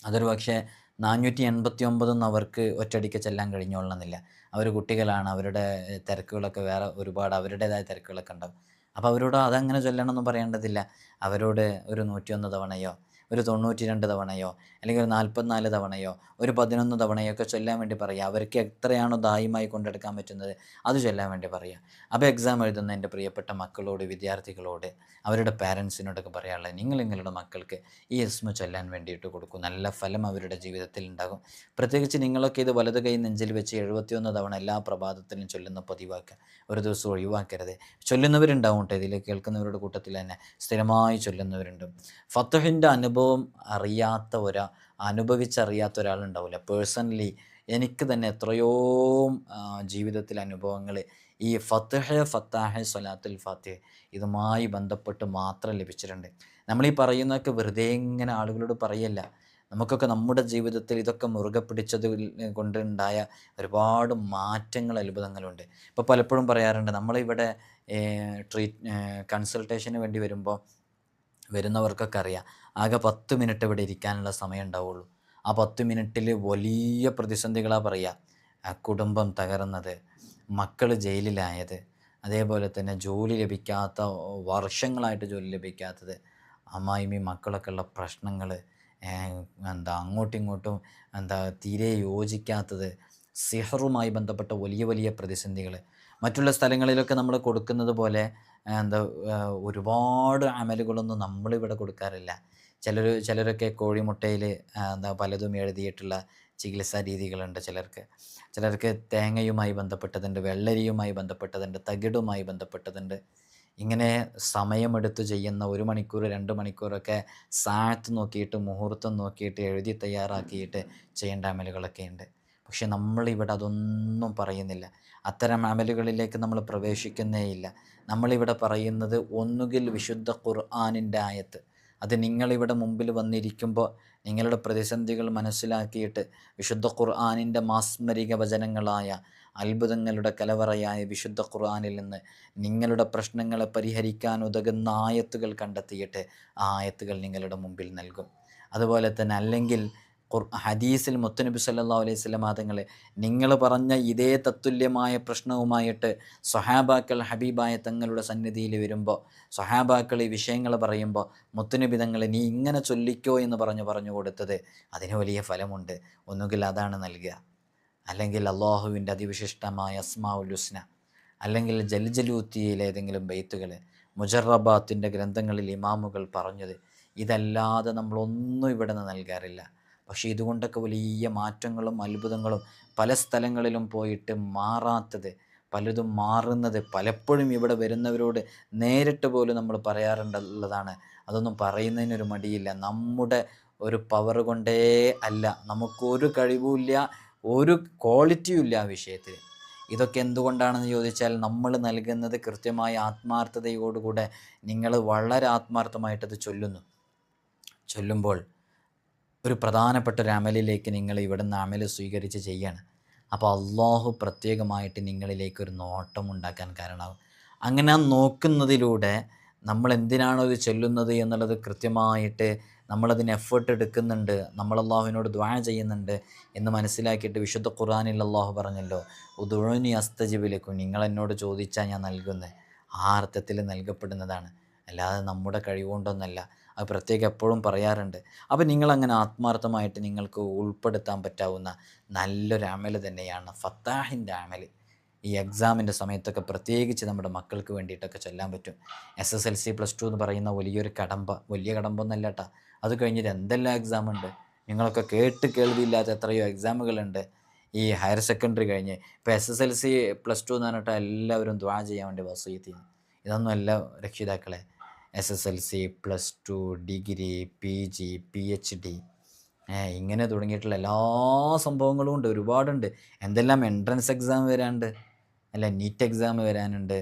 അതൊരു പക്ഷേ 489 അവർക്ക് ഒറ്റയടിക്ക് ചെല്ലാൻ കഴിഞ്ഞോളണമെന്നില്ല. അവർ കുട്ടികളാണ്, അവരുടെ തിരക്കുകളൊക്കെ വേറെ ഒരുപാട് അവരുടേതായ തിരക്കുകളൊക്കെ ഉണ്ടാവും. അപ്പോൾ അവരോട് അതങ്ങനെ ചൊല്ലണമെന്ന് പറയേണ്ടതില്ല. അവരോട് ഒരു 101 തവണയോ ഒരു 92 തവണയോ അല്ലെങ്കിൽ ഒരു 44 തവണയോ ഒരു 11 തവണയോ ഒക്കെ ചൊല്ലാൻ വേണ്ടി പറയുക. അവർക്ക് എത്രയാണോ ദായിമായി കൊണ്ടെടുക്കാൻ പറ്റുന്നത് അത് ചൊല്ലാൻ വേണ്ടി പറയുക. അപ്പോൾ എക്സാം എഴുതുന്ന എൻ്റെ പ്രിയപ്പെട്ട മക്കളോട്, വിദ്യാർത്ഥികളോട്, അവരുടെ പാരൻസിനോടൊക്കെ പറയാനുള്ളത്, നിങ്ങളുടെ മക്കൾക്ക് ഈ ഇസ്മ ചൊല്ലാൻ വേണ്ടിയിട്ട് കൊടുക്കും, നല്ല ഫലം അവരുടെ ജീവിതത്തിൽ ഉണ്ടാകും. പ്രത്യേകിച്ച് നിങ്ങളൊക്കെ ഇത് വലത് കൈ നെഞ്ചിൽ വെച്ച് 71 തവണ എല്ലാ പ്രഭാതത്തിലും ചൊല്ലുന്ന പതിവാക്കുക, ഒരു ദിവസം ഒഴിവാക്കരുത്. ചൊല്ലുന്നവരുണ്ടാവും കേട്ടോ, ഇതിൽ കേൾക്കുന്നവരുടെ കൂട്ടത്തിൽ തന്നെ സ്ഥിരമായി ചൊല്ലുന്നവരുണ്ട്. ഫത്ഹിൻ്റെ അനുഭവം അനുഭവിച്ചറിയാത്ത ഒരാളുണ്ടാവില്ല. പേഴ്സണലി എനിക്ക് തന്നെ എത്രയോ ജീവിതത്തിൽ അനുഭവങ്ങൾ ഈ ഫത്താഹ് സ്വലാത്തുൽ ഫാത്തിഹ് ഇതുമായി ബന്ധപ്പെട്ട് മാത്രം ലഭിച്ചിട്ടുണ്ട്. നമ്മളീ പറയുന്നതൊക്കെ വെറുതെ ഇങ്ങനെ ആളുകളോട് പറയല്ല, നമുക്കൊക്കെ നമ്മുടെ ജീവിതത്തിൽ ഇതൊക്കെ മുറുകെ പിടിച്ചത് കൊണ്ടുണ്ടായ ഒരുപാട് മാറ്റങ്ങൾ, അത്ഭുതങ്ങളുണ്ട്. ഇപ്പോൾ പലപ്പോഴും പറയാറുണ്ട്, നമ്മളിവിടെ കൺസൾട്ടേഷന് വേണ്ടി വരുന്നവർക്കൊക്കെ അറിയാം, ആകെ 10 മിനിറ്റ് ഇവിടെ ഇരിക്കാനുള്ള സമയം ഉണ്ടാവുള്ളൂ. ആ 10 മിനിറ്റിൽ വലിയ പ്രതിസന്ധികളാണ് പറയുക. കുടുംബം തകർന്നത്, മക്കൾ ജയിലിലായത്, അതേപോലെ തന്നെ ജോലി ലഭിക്കാത്ത, വർഷങ്ങളായിട്ട് ജോലി ലഭിക്കാത്തത്, അമ്മായിമ്മയും മക്കളൊക്കെ ഉള്ള പ്രശ്നങ്ങൾ, അങ്ങോട്ടും ഇങ്ങോട്ടും തീരെ യോജിക്കാത്തത്, സിഹറുമായി ബന്ധപ്പെട്ട വലിയ വലിയ പ്രതിസന്ധികൾ. മറ്റുള്ള സ്ഥലങ്ങളിലൊക്കെ നമ്മൾ കൊടുക്കുന്നത് പോലെ എന്താ ഒരുപാട് അമലുകളൊന്നും നമ്മളിവിടെ കൊടുക്കാറില്ല. ചിലരൊക്കെ കോഴിമുട്ടയിൽ പലതും എഴുതിയിട്ടുള്ള ചികിത്സാ രീതികളുണ്ട്. ചിലർക്ക് തേങ്ങയുമായി ബന്ധപ്പെട്ടതുണ്ട്, വെള്ളരിയുമായി ബന്ധപ്പെട്ടതുണ്ട്, തകിടുമായി ബന്ധപ്പെട്ടതുണ്ട്. ഇങ്ങനെ സമയമെടുത്ത് ചെയ്യുന്ന 1 മണിക്കൂർ 2 മണിക്കൂറൊക്കെ സാഴത്ത് നോക്കിയിട്ട്, മുഹൂർത്തം നോക്കിയിട്ട്, എഴുതി തയ്യാറാക്കിയിട്ട് ചെയ്യേണ്ട അമലുകളൊക്കെ ഉണ്ട്. പക്ഷെ നമ്മളിവിടെ അതൊന്നും പറയുന്നില്ല. അത്തരം അമലുകളിലേക്ക് നമ്മൾ പ്രവേശിക്കുന്നേയില്ല. നമ്മളിവിടെ പറയുന്നത് ഒന്നുകിൽ വിശുദ്ധ ഖുർആനിൻ്റെ ആയത്ത്, അത് നിങ്ങളിവിടെ മുമ്പിൽ വന്നിരിക്കുമ്പോൾ നിങ്ങളുടെ പ്രതിസന്ധികൾ മനസ്സിലാക്കിയിട്ട് വിശുദ്ധ ഖുർആനിൻ്റെ മാസ്മരിക വചനങ്ങളായ, അത്ഭുതങ്ങളുടെ കലവറയായ വിശുദ്ധ ഖുർആനിൽ നിന്ന് നിങ്ങളുടെ പ്രശ്നങ്ങളെ പരിഹരിക്കാൻ ഉതകുന്ന ആയത്തുകൾ കണ്ടെത്തിയിട്ട് ആ ആയത്തുകൾ നിങ്ങളുടെ മുമ്പിൽ നൽകും. അതുപോലെ തന്നെ അല്ലെങ്കിൽ ഹദീസിൽ മുത്തുനബി സല്ലല്ലാഹു അലൈഹി വസല്ലം തങ്ങൾ നിങ്ങൾ പറഞ്ഞ ഇതേ തത്തുല്യമായ പ്രശ്നവുമായിട്ട് സ്വഹാബാക്കൾ ഹബീബായ തങ്ങളുടെ സന്നിധിയിൽ വരുമ്പോൾ, സ്വഹാബാക്കൾ ഈ വിഷയങ്ങൾ പറയുമ്പോൾ മുത്തുനബി തങ്ങൾ നീ ഇങ്ങനെ ചൊല്ലിക്കോ എന്ന് പറഞ്ഞു കൊടുത്തത് അതിന് വലിയ ഫലമുണ്ട്. ഒന്നുകിൽ അതാണ് നൽകുക, അല്ലെങ്കിൽ അള്ളാഹുവിൻ്റെ അതിവിശിഷ്ടമായ അസ്മാഉൽ ഹുസ്ന, അല്ലെങ്കിൽ ജൽജലൂത്തിയിലെ ഏതെങ്കിലും ബെയ്ത്തുകൾ, മുജറബാത്തിൻ്റെ ഗ്രന്ഥങ്ങളിൽ ഇമാമുകൾ പറഞ്ഞത്. ഇതല്ലാതെ നമ്മളൊന്നും ഇവിടെ നിന്ന് നൽകാറില്ല. പക്ഷേ ഇതുകൊണ്ടൊക്കെ വലിയ മാറ്റങ്ങളും അത്ഭുതങ്ങളും, പല സ്ഥലങ്ങളിലും പോയിട്ട് മാറാത്തത്, പലതും മാറുന്നത് പലപ്പോഴും ഇവിടെ വരുന്നവരോട് നേരിട്ട് പോലും നമ്മൾ പറയാറുണ്ടുള്ളതാണ്. അതൊന്നും പറയുന്നതിനൊരു മടിയില്ല. നമ്മുടെ ഒരു പവർ കൊണ്ടേ അല്ല, നമുക്കൊരു കഴിവുമില്ല, ഒരു ക്വാളിറ്റിയും ഇല്ല ആ വിഷയത്തിൽ. ഇതൊക്കെ എന്തുകൊണ്ടാണെന്ന് ചോദിച്ചാൽ നമ്മൾ നൽകുന്നത് കൃത്യമായ ആത്മാർത്ഥതയോടുകൂടെ നിങ്ങൾ വളരെ ആത്മാർത്ഥമായിട്ടത് ചൊല്ലുമ്പോൾ ഒരു പ്രധാനപ്പെട്ട ഒരു അമലിലേക്ക് നിങ്ങൾ ഇവിടുന്ന് അമൽ സ്വീകരിച്ച് ചെയ്യാണ്. അപ്പോൾ അള്ളാഹു പ്രത്യേകമായിട്ട് നിങ്ങളിലേക്കൊരു നോട്ടം ഉണ്ടാക്കാൻ കാരണമാകും. അങ്ങനെ ആ നോക്കുന്നതിലൂടെ നമ്മൾ എന്തിനാണോ ഇത് ചൊല്ലുന്നത് എന്നുള്ളത് കൃത്യമായിട്ട് നമ്മളതിന് എഫേർട്ട് എടുക്കുന്നുണ്ട്, നമ്മൾ അള്ളാഹുവിനോട് ദുആ ചെയ്യുന്നുണ്ട് എന്ന് മനസ്സിലാക്കിയിട്ട് വിശുദ്ധ ഖുർആനിൽ അള്ളാഹു പറഞ്ഞല്ലോ, ഉദുഉനി അസ്തജിബ് ലക്കും, നിങ്ങൾ എന്നോട് ചോദിച്ചാൽ ഞാൻ നൽകുന്നത്. ആ അർത്ഥത്തിൽ നൽകപ്പെടുന്നതാണ്, അല്ലാതെ നമ്മുടെ കഴിവുകൊണ്ടൊന്നല്ല. അത് പ്രത്യേകം എപ്പോഴും പറയാറുണ്ട്. അപ്പോൾ നിങ്ങളങ്ങനെ ആത്മാർത്ഥമായിട്ട് നിങ്ങൾക്ക് ഉൾപ്പെടുത്താൻ പറ്റാവുന്ന നല്ലൊരു അമൽ തന്നെയാണ് ഫത്താഹിൻ്റെ അമൽ. ഈ എക്സാമിൻ്റെ സമയത്തൊക്കെ പ്രത്യേകിച്ച് നമ്മുടെ മക്കൾക്ക് വേണ്ടിയിട്ടൊക്കെ ചൊല്ലാൻ പറ്റും. SSLC +2 എന്ന് പറയുന്ന വലിയൊരു വലിയ കടമ്പൊന്നല്ല കേട്ടോ. അത് കഴിഞ്ഞിട്ട് എന്തെല്ലാം എക്സാം ഉണ്ട്, നിങ്ങളൊക്കെ കേൾവിയില്ലാത്ത എത്രയോ എക്സാമുകളുണ്ട്. ഈ ഹയർ സെക്കൻഡറി കഴിഞ്ഞ് ഇപ്പോൾ SSLC +2 എന്ന് പറഞ്ഞിട്ട് എല്ലാവരും ദുആ ചെയ്യാൻ വേണ്ടി വസീയത്ത് ചെയ്യുന്നു. ഇതൊന്നുമല്ല രക്ഷിതാക്കളെ. SSLC +2 ഡിഗ്രി PG PhD ഇങ്ങനെ തുടങ്ങിയിട്ടുള്ള എല്ലാ സംഭവങ്ങളും ഉണ്ട്, ഒരുപാടുണ്ട്. എന്തെല്ലാം എൻട്രൻസ് എക്സാം വരാനുണ്ട്, അല്ല നീറ്റ് എക്സാം വരാനുണ്ട്,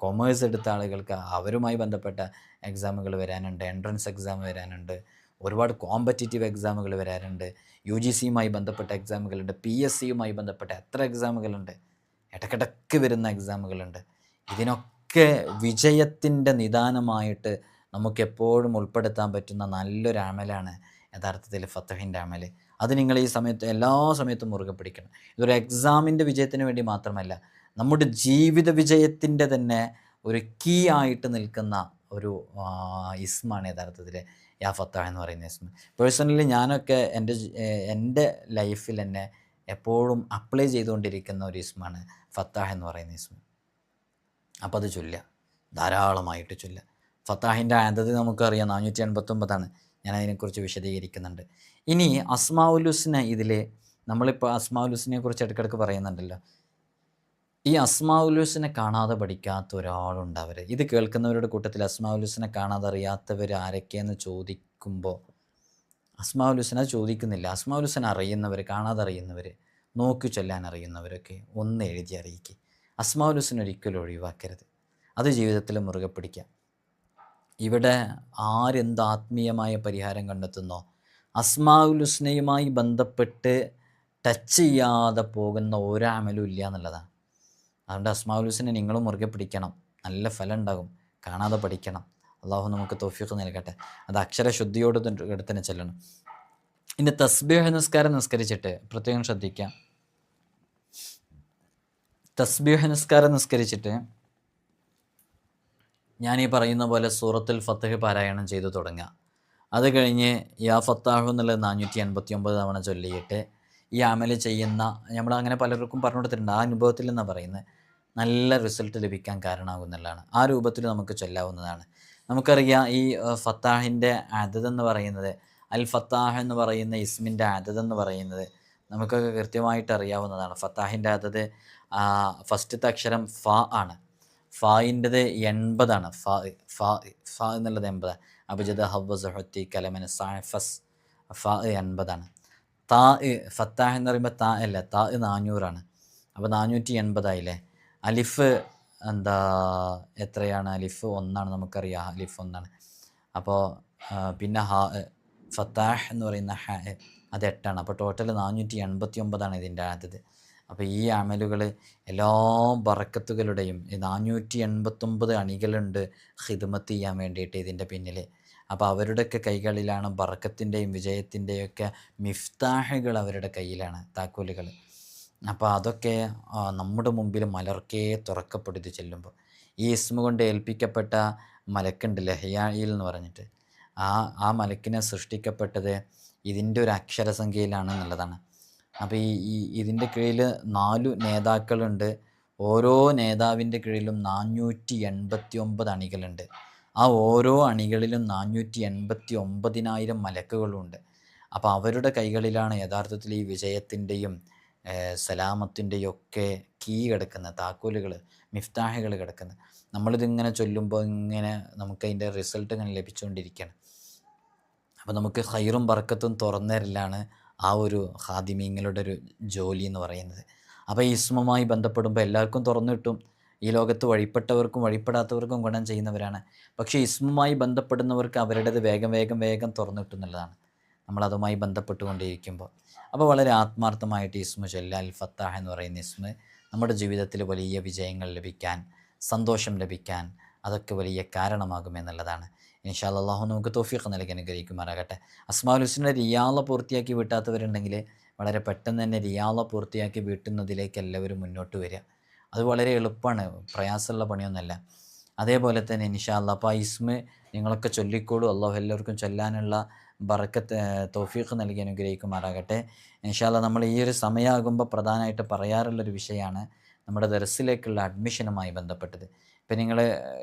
കൊമേഴ്സ് എടുത്ത ആളുകൾക്ക് അവരുമായി ബന്ധപ്പെട്ട എക്സാമുകൾ വരാനുണ്ട്, എൻട്രൻസ് എക്സാം വരാനുണ്ട്, ഒരുപാട് കോമ്പറ്റീറ്റീവ് എക്സാമുകൾ വരാനുണ്ട്, UGCയുമായി ബന്ധപ്പെട്ട എക്സാമുകളുണ്ട്, PSCയുമായി ബന്ധപ്പെട്ട എത്ര എക്സാമുകളുണ്ട്, ഇടയ്ക്കിടയ്ക്ക് വരുന്ന എക്സാമുകളുണ്ട്. ഇതിനൊക്കെ വിജയത്തിൻ്റെ നിദാനമായിട്ട് നമുക്കെപ്പോഴും ഉൾപ്പെടുത്താൻ പറ്റുന്ന നല്ലൊരു അമലാണ് യഥാർത്ഥത്തിൽ ഫത്തഹിൻ്റെ അമൽ. അത് നിങ്ങൾ ഈ സമയത്ത് എല്ലാ സമയത്തും മുറുകെ പിടിക്കണം. ഇതൊരു എക്സാമിൻ്റെ വിജയത്തിന് വേണ്ടി മാത്രമല്ല, നമ്മുടെ ജീവിത വിജയത്തിൻ്റെ തന്നെ ഒരു കീ ആയിട്ട് നിൽക്കുന്ന ഒരു ഇസ്മാണ് യഥാർത്ഥത്തിൽ യാ ഫത്താഹ് എന്ന് പറയുന്ന ഇസ്മ. പേഴ്സണലി ഞാനൊക്കെ എൻ്റെ ലൈഫിൽ തന്നെ എപ്പോഴും അപ്ലൈ ചെയ്തുകൊണ്ടിരിക്കുന്ന ഒരു ഇസ്മാണ് ഫത്താഹ് എന്ന് പറയുന്ന ഇസ്മ. അപ്പോൾ അത് ചൊല്ലുക, ധാരാളമായിട്ട് ചൊല്ലുക. ഫത്താഹിൻ്റെ ആദത് നമുക്കറിയാം 489. ഞാൻ അതിനെക്കുറിച്ച് വിശദീകരിക്കുന്നുണ്ട്. ഇനി അസ്മാഉൽ ഹുസ്ന, ഇതിൽ നമ്മളിപ്പോൾ അസ്മാഉൽ ഹുസ്നയെ കുറിച്ച് ഇടയ്ക്കിടയ്ക്ക് പറയുന്നുണ്ടല്ലോ. ഈ അസ്മാഉൽ ഹുസ്ന കാണാതെ പഠിക്കാത്ത ഒരാളുണ്ടാവർ. ഇത് കേൾക്കുന്നവരുടെ കൂട്ടത്തിൽ അസ്മാഉൽ ഹുസ്ന കാണാതെ അറിയാത്തവർ ആരൊക്കെയെന്ന് ചോദിക്കുമ്പോൾ അസ്മാഉൽ ഹുസ്ന ചോദിക്കുന്നില്ല. അസ്മാഉൽ ഹുസ്ന അറിയുന്നവർ, കാണാതെ അറിയുന്നവർ, നോക്കി ചൊല്ലാൻ അറിയുന്നവരൊക്കെ ഒന്ന് എഴുതി അറിയിക്കുക. അസ്മാഉൽ ഹുസ്ന ഒരിക്കലും ഒഴിവാക്കരുത്, അത് ജീവിതത്തിൽ മുറുകെ പിടിക്കുക. ഇവിടെ ആരെന്ത് ആത്മീയമായ പരിഹാരം കണ്ടെത്തുന്നോ അസ്മാഉൽ ഹുസ്നയുമായി ബന്ധപ്പെട്ട് ടച്ച് ചെയ്യാതെ പോകുന്ന ഒരു അമലും ഇല്ല എന്നുള്ളതാണ്. അതുകൊണ്ട് അസ്മാഉൽ ഹുസ്ന നിങ്ങളും മുറുകെ പിടിക്കണം, നല്ല ഫലം ഉണ്ടാകും. കാണാതെ പഠിക്കണം. അള്ളാഹു നമുക്ക് തൗഫീഖ് നൽകട്ടെ. അത് അക്ഷരശുദ്ധിയോട് തന്നെ ചെല്ലണം. ഇനി തസ്ബീഹ് നിസ്കാരം നിസ്കരിച്ചിട്ട് പ്രത്യേകം ശ്രദ്ധിക്കാം. തസ്ബീഹ് നിസ്കാരം നിസ്കരിച്ചിട്ട് ഞാനീ പറയുന്ന പോലെ സൂറത്തുൽ ഫത്ത്ഹ് പാരായണം ചെയ്തു തുടങ്ങുക. അത് കഴിഞ്ഞ് യാ ഫത്താഹു എന്നുള്ളത് 489 തവണ ചൊല്ലിയിട്ട് ഈ അമൽ ചെയ്യുന്ന, നമ്മൾ അങ്ങനെ പലർക്കും പറഞ്ഞു കൊടുത്തിട്ടുണ്ട്, ആ അനുഭവത്തിൽ നിന്നാണ് പറയുന്നത്, നല്ല റിസൾട്ട് ലഭിക്കാൻ കാരണമാകുന്നതാണ്. ആ രൂപത്തിൽ നമുക്ക് ചൊല്ലാവുന്നതാണ്. നമുക്കറിയാം ഈ ഫത്താഹിൻ്റെ അദദ് എന്ന് പറയുന്നത്, അൽ ഫത്താഹ് എന്ന് പറയുന്ന ഇസ്മിൻ്റെ അദദ് എന്ന് പറയുന്നത് നമുക്കൊക്കെ കൃത്യമായിട്ട് അറിയാവുന്നതാണ്. ഫത്താഹിൻ്റെ അദദ് ഫസ്റ്റത്തെ അക്ഷരം ഫ ആണ്. ഫായിൻ്റെത് 80ആണ്. ഫ എന്നുള്ളത് 80. അബുജദ ഹവ്വസ് ഹൊത്തി കലമന സാഫസ് ഫ 80ആണ്. താ ഫത്താഹ് എന്ന് പറയുമ്പോൾ താ അല്ല, താ 400ആണ്. അപ്പോൾ 480 അലിഫ് എന്താ എത്രയാണ്? അലിഫ് 1ആണ്, നമുക്കറിയാം അലിഫ് 1ആണ്. അപ്പോൾ പിന്നെ ഫത്താഹ് എന്ന് പറയുന്ന അത് 8ആണ്. അപ്പോൾ ടോട്ടൽ 489ആണ് ഇതിൻ്റെ അദദ്. അപ്പോൾ ഈ അമലുകൾ എല്ലാ ബറക്കത്തുകളുടെയും 489 അണികളുണ്ട് ഖിദ്മത്ത് ചെയ്യാൻ വേണ്ടിയിട്ട് ഇതിൻ്റെ പിന്നിൽ. അപ്പോൾ അവരുടെയൊക്കെ കൈകളിലാണ് ബറക്കത്തിൻ്റെയും വിജയത്തിൻ്റെയൊക്കെ മിഫ്താഹുകൾ, അവരുടെ കയ്യിലാണ് താക്കോലുകൾ. അപ്പോൾ അതൊക്കെ നമ്മുടെ മുമ്പിൽ മലർക്കേ തുറക്കപ്പെടുത്തി ചെല്ലുമ്പോൾ ഈ ഇസ്മ കൊണ്ട് ഏൽപ്പിക്കപ്പെട്ട മലക്കുണ്ട് ലഹ്യായിൽ എന്ന് പറഞ്ഞിട്ട്, ആ മലക്കിനെ സൃഷ്ടിക്കപ്പെട്ടത് ഇതിൻ്റെ ഒരു അക്ഷരസംഖ്യയിലാണ് എന്നുള്ളതാണ്. അപ്പോൾ ഇതിൻ്റെ കീഴിൽ 4 നേതാക്കളുണ്ട്. ഓരോ നേതാവിൻ്റെ കീഴിലും 489 അണികളുണ്ട്. ആ ഓരോ അണികളിലും 489,000 മലക്കുകളുണ്ട്. അപ്പോൾ അവരുടെ കൈകളിലാണ് യഥാർത്ഥത്തിൽ ഈ വിജയത്തിൻ്റെയും സലാമത്തിൻ്റെയും ഒക്കെ കീ കിടക്കുന്നത്, താക്കോലുകൾ, മിഫ്താഹുകൾ കിടക്കുന്നത്. നമ്മളിതിങ്ങനെ ചൊല്ലുമ്പോൾ ഇങ്ങനെ നമുക്കതിൻ്റെ റിസൾട്ട് ഇങ്ങനെ ലഭിച്ചുകൊണ്ടിരിക്കുകയാണ്. അപ്പോൾ നമുക്ക് ഖൈറും ബർക്കത്തും തുറന്നേരലാണ് ആ ഒരു ഖാദിമീങ്ങളുടെ ഒരു ജോലി എന്ന് പറയുന്നത്. അപ്പോൾ ഈ ഇസ്മുമായി ബന്ധപ്പെടുമ്പോൾ എല്ലാവർക്കും തുറന്നു കിട്ടും. ഈ ലോകത്ത് വഴിപ്പെട്ടവർക്കും വഴിപ്പെടാത്തവർക്കും ഗുണം ചെയ്യുന്നവരാണ്. പക്ഷേ ഇസ്മുമായി ബന്ധപ്പെടുന്നവർക്ക് അവരുടേത് വേഗം വേഗം വേഗം തുറന്നു കിട്ടും എന്നുള്ളതാണ് നമ്മളതുമായി ബന്ധപ്പെട്ടുകൊണ്ടിരിക്കുമ്പോൾ. അപ്പോൾ വളരെ ആത്മാർത്ഥമായിട്ട് ഇസ്മു ചൊല്ലുക. അൽ ഫത്താഹ് എന്ന് പറയുന്ന ഇസ്മ് നമ്മുടെ ജീവിതത്തിൽ വലിയ വിജയങ്ങൾ ലഭിക്കാൻ, സന്തോഷം ലഭിക്കാൻ അതൊക്കെ വലിയ കാരണമാകുമെന്നുള്ളതാണ്. ഇൻഷാ അല്ലാഹു നമുക്ക് തൗഫീഖ് നൽകി അനുഗ്രഹിക്കുമാറാകട്ടെ. അസ്മാഉൽ ഹുസ്നയുടെ റിയാള പൂർത്തിയാക്കി വീട്ടാത്തവരുണ്ടെങ്കിൽ വളരെ പെട്ടെന്ന് തന്നെ റിയാള പൂർത്തിയാക്കി വീട്ടുന്നതിലേക്ക് എല്ലാവരും മുന്നോട്ട് വരിക. അത് വളരെ എളുപ്പമാണ്, പ്രയാസമുള്ള പണിയൊന്നുമല്ല. അതേപോലെ തന്നെ ഇൻഷാ അല്ലാഹ് അപ്പോൾ ആ ഇസ്മ നിങ്ങളൊക്കെ ചൊല്ലിക്കോളൂ. അല്ലാഹു എല്ലാവർക്കും ചൊല്ലാനുള്ള ബറക്കത്ത് തൗഫീഖ് നൽകി അനുഗ്രഹിക്കുമാറാകട്ടെ. ഇൻഷാ അല്ലാഹ് നമ്മൾ ഈ ഒരു സമയമാകുമ്പോൾ പ്രധാനമായിട്ട് പറയാറുള്ളൊരു വിഷയമാണ് നമ്മുടെ ദർസിലേക്കുള്ള അഡ്മിഷനുമായി ബന്ധപ്പെട്ടത്. ഇപ്പം നിങ്ങൾ